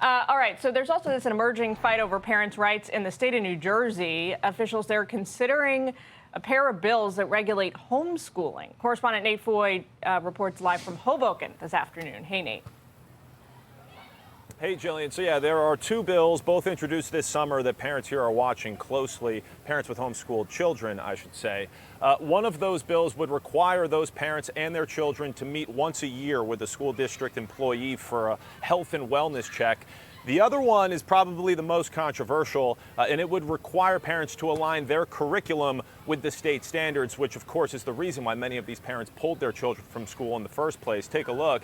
All right, so there's also this emerging fight over parents' rights in the state of New Jersey. Officials there considering a pair of bills that regulate homeschooling. Correspondent Nate Foy reports live from Hoboken this afternoon. Hey, Nate. Hey, Jillian. So, yeah, there are two bills, both introduced this summer, that parents here are watching closely. Parents with homeschooled children, I should say. One of those bills would require those parents and their children to meet once a year with a school district employee for a health and wellness check. The other one is probably the most controversial, and it would require parents to align their curriculum with the state standards, which, of course, is the reason why many of these parents pulled their children from school in the first place. Take a look.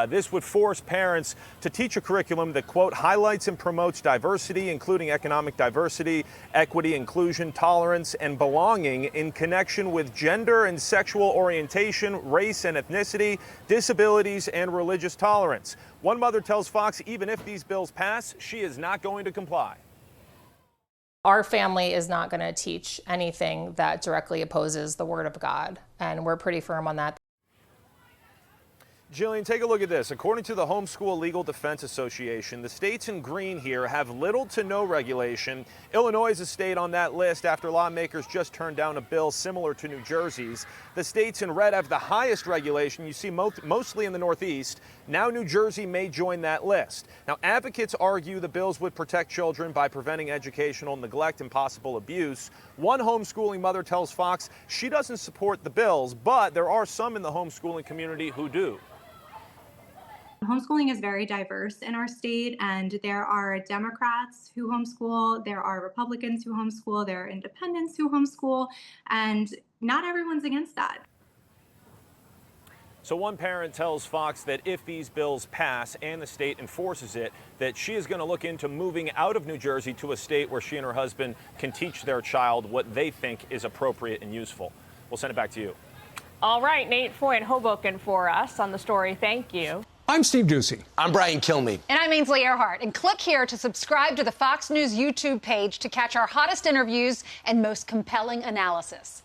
This would force parents to teach a curriculum that, quote, highlights and promotes diversity, including economic diversity, equity, inclusion, tolerance, and belonging in connection with gender and sexual orientation, race and ethnicity, disabilities, and religious tolerance. One mother tells Fox even if these bills pass, she is not going to comply. Our family is not going to teach anything that directly opposes the Word of God, and we're pretty firm on that. Jillian, take a look at this. According to the Homeschool Legal Defense Association, the states in green here have little to no regulation. Illinois is a state on that list after lawmakers just turned down a bill similar to New Jersey's. The states in red have the highest regulation. You see mostly in the Northeast. Now New Jersey may join that list. Now, advocates argue the bills would protect children by preventing educational neglect and possible abuse. One homeschooling mother tells Fox she doesn't support the bills, but there are some in the homeschooling community who do. Homeschooling is very diverse in our state, and there are Democrats who homeschool, there are Republicans who homeschool, there are independents who homeschool, and not everyone's against that. So one parent tells Fox that if these bills pass and the state enforces it, that she is going to look into moving out of New Jersey to a state where she and her husband can teach their child what they think is appropriate and useful. We'll send it back to you. All right, Nate Foy in Hoboken for us on the story. Thank you. I'm Steve Doocy. I'm Brian Kilmeade. And I'm Ainsley Earhart. And click here to subscribe to the Fox News YouTube page to catch our hottest interviews and most compelling analysis.